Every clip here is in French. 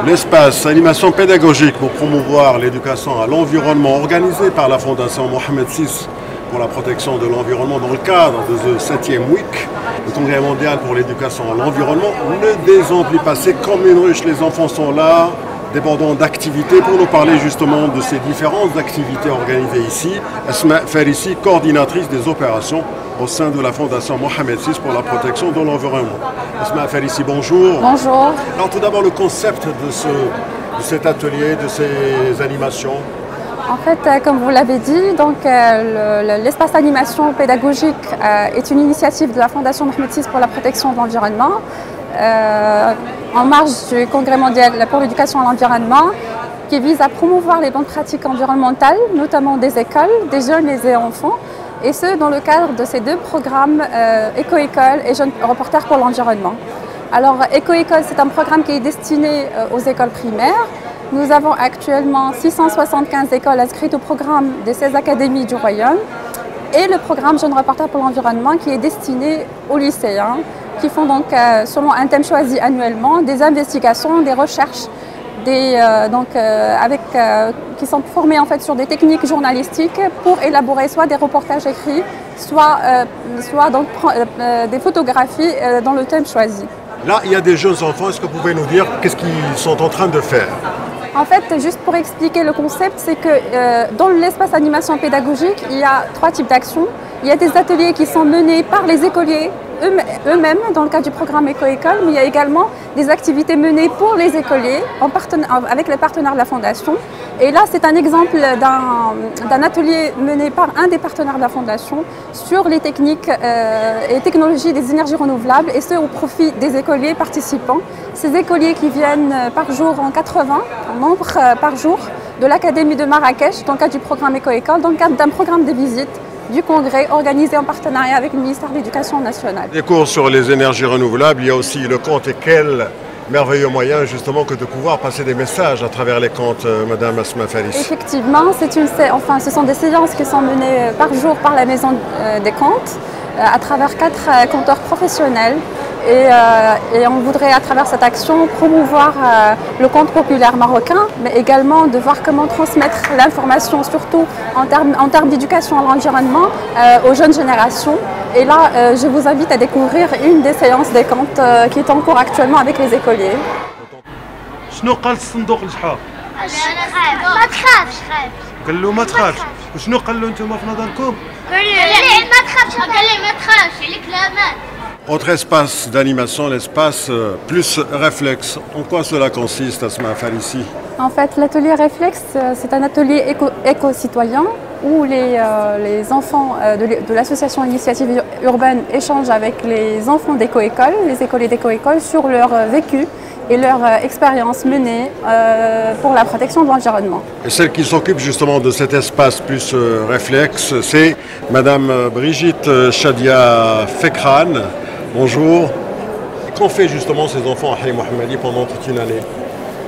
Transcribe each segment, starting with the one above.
L'espace animation pédagogique pour promouvoir l'éducation à l'environnement organisé par la Fondation Mohamed VI pour la protection de l'environnement dans le cadre de ce 7e week, le Congrès mondial pour l'éducation à l'environnement, ne désemplit pas, c'est comme une ruche, les enfants sont là, débordant d'activités pour nous parler justement de ces différentes activités organisées ici. Asma Farissi, coordinatrice des opérations au sein de la Fondation Mohamed VI pour la protection de l'environnement. Asma Farissi, bonjour. Bonjour. Alors tout d'abord le concept de cet atelier, de ces animations. En fait, comme vous l'avez dit, donc l'espace animation pédagogique est une initiative de la Fondation Mohamed VI pour la protection de l'environnement. En marge du Congrès mondial pour l'éducation à l'environnement, qui vise à promouvoir les bonnes pratiques environnementales, notamment des écoles, des jeunes et des enfants, et ce dans le cadre de ces deux programmes Éco-École et Jeunes Reporters pour l'environnement. Alors Éco-École, c'est un programme qui est destiné aux écoles primaires. Nous avons actuellement 675 écoles inscrites au programme des 16 académies du Royaume et le programme Jeunes Reporters pour l'environnement qui est destiné aux lycéens qui font donc, selon un thème choisi annuellement, des investigations, des recherches, qui sont formés en fait sur des techniques journalistiques pour élaborer soit des reportages écrits, soit des photographies dans le thème choisi. Là, il y a des jeunes enfants, est-ce que vous pouvez nous dire qu'est-ce qu'ils sont en train de faire? En fait, juste pour expliquer le concept, c'est que dans l'espace animation pédagogique, il y a trois types d'actions. Il y a des ateliers qui sont menés par les écoliers eux-mêmes dans le cadre du programme Éco-École, mais il y a également des activités menées pour les écoliers avec les partenaires de la Fondation. Et là, c'est un exemple d'un atelier mené par un des partenaires de la Fondation sur les techniques et technologies des énergies renouvelables, et ce au profit des écoliers participants. Ces écoliers qui viennent par jour en 80, en nombre par jour, de l'Académie de Marrakech, dans le cadre du programme Éco-École, dans le cadre d'un programme de visite du Congrès organisé en partenariat avec le ministère de l'Éducation nationale. Des cours sur les énergies renouvelables, il y a aussi le conte, et quel merveilleux moyen justement que de pouvoir passer des messages à travers les contes, Madame Asma Farissi. Effectivement, ce sont des séances qui sont menées par jour par la Maison des Contes à travers 4 conteurs professionnels. Et on voudrait à travers cette action promouvoir le conte populaire marocain, mais également de voir comment transmettre l'information, surtout en termes d'éducation à l'environnement, aux jeunes générations. Et là, je vous invite à découvrir une des séances des contes qui est en cours actuellement avec les écoliers. شنو قال الصندوق الجحا؟ ما تخافش. قال له ما تخافش، وشنو قال له انتم في نظركم؟ قال لي ما تخافش. قال لي ما تخافش عليك الامان. Autre espace d'animation, l'espace plus réflexe. En quoi cela consiste, Asma Farissi? En fait, l'atelier Réflexe, c'est un atelier éco-citoyen où les enfants de l'association Initiative Urbaine échangent avec les enfants d'éco-école, les écoliers d'éco-école, sur leur vécu et leur expérience menée pour la protection de l'environnement. Et celle qui s'occupe justement de cet espace plus réflexe, c'est Madame Brigitte Chadia Fekran. Bonjour. Qu'ont fait justement ces enfants à Haï Mohammadi pendant toute une année?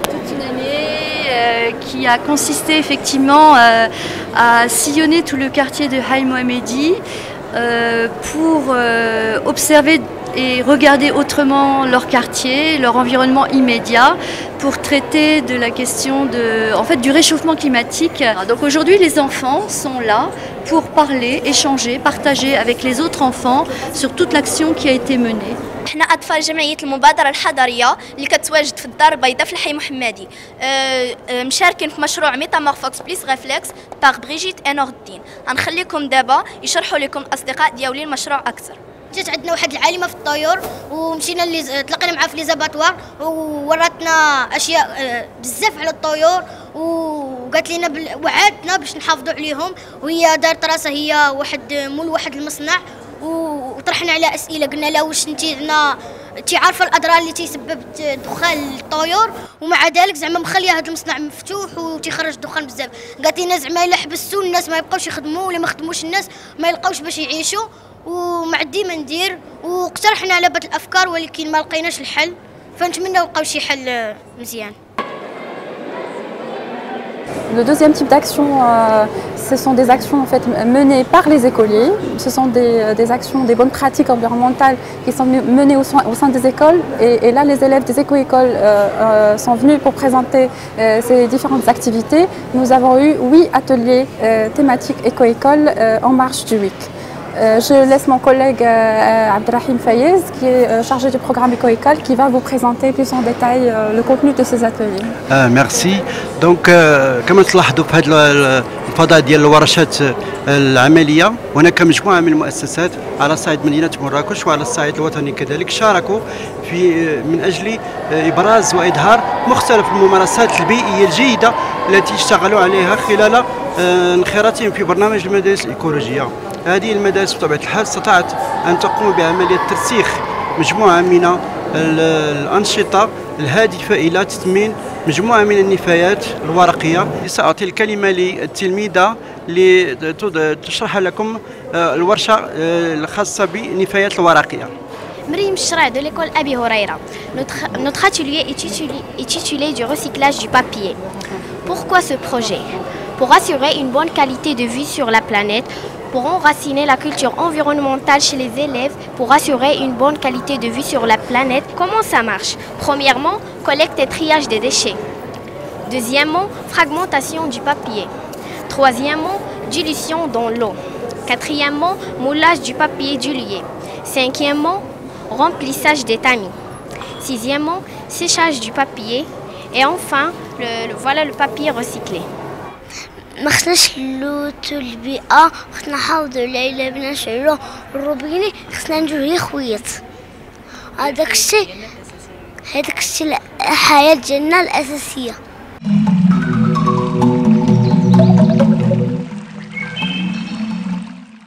Toute une année qui a consisté effectivement à sillonner tout le quartier de Haï Mohammadi pour observer et regarder autrement leur quartier, leur environnement immédiat, pour traiter de la question du réchauffement climatique. Donc aujourd'hui, les enfants sont là pour parler, échanger, partager avec les autres enfants sur toute l'action qui a été menée. احنا اطفال جمعيه المبادره الحضريه اللي كتواجد في الدار البيضاء في الحي محمدي مشاركين في مشروع ميتامورفوكس بليس ريفلكس باغ بريجيت انور الدين. غنخليكم دابا يشرحوا لكم الاصدقاء ديالي المشروع اكثر. جات عندنا واحد العالمه في الطيور ومشينا تلاقينا معها في ليزاباتوار ووراتنا اشياء بزاف على الطيور وقالت لنا وعدتنا باش نحافظوا عليهم، وهي دارت راسها هي مول واحد المصنع وطرحنا على اسئله قلنا لها واش انت عارفه الاضرار اللي تيسبب دخان الطيور، ومع ذلك زعما مخليه هذا المصنع مفتوح وتيخرج دخان بزاف. قالت لنا زعما الا حبستوا الناس ما يبقاوش يخدموا، ولا ما خدموش الناس ما يلقاوش باش يعيشوا، ومع ديما ندير واقترحنا على بعض الافكار ولكن ما لقيناش الحل، فنتمنى نلقاو شي حل مزيان. Le deuxième type d'action, ce sont des actions en fait, menées par les écoliers. Ce sont des actions, des bonnes pratiques environnementales qui sont menées au sein des écoles. Et là, les élèves des éco-écoles sont venus pour présenter ces différentes activités. Nous avons eu 8 ateliers thématiques éco-école en marge du week. Je laisse mon collègue Abdelrahim Fayez, qui est chargé du programme éco-école, qui va vous présenter plus en détail le contenu de ces ateliers. Merci. Donc, كما تلاحظوا في هذا الفضاء ديال الورشات العمليه، هناك مجموعه من المؤسسات على صعيد مدينه مراكش وعلى الصعيد الوطني كذلك شاركوا من اجل ابراز واظهار مختلف الممارسات البيئيه الجيده التي اشتغلوا عليها خلال انخراطهم في برنامج المدارس الإيكولوجية. هذه المدارس بطبيعة الحال استطاعت أن تقوم بعملية ترسيخ مجموعة من الأنشطة الهادفة إلى تثمين مجموعة من النفايات الورقية. سأعطي الكلمة للتلميذة لتشرح لكم الورشة الخاصة بالنفايات الورقية. Maryam Chra de l'école Abi Horeira. Notre atelier est titulé du recyclage du papier. Pourquoi ce projet? Pour assurer une bonne qualité de vie sur la planète, pour enraciner la culture environnementale chez les élèves, pour assurer une bonne qualité de vie sur la planète. Comment ça marche? Premièrement, collecte et triage des déchets. Deuxièmement, fragmentation du papier. Troisièmement, dilution dans l'eau. Quatrièmement, moulage du papier dilué. Cinquièmement, remplissage des tamis. Sixièmement, séchage du papier. Et enfin, voilà le papier recyclé. ما خصناش نلوث البيئة، خصنا نحافظوا عليها. إلا بغينا نشعلو الروبيني خصنا نديرو غير خويط. هذاك الشيء الحياة ديالنا الأساسية.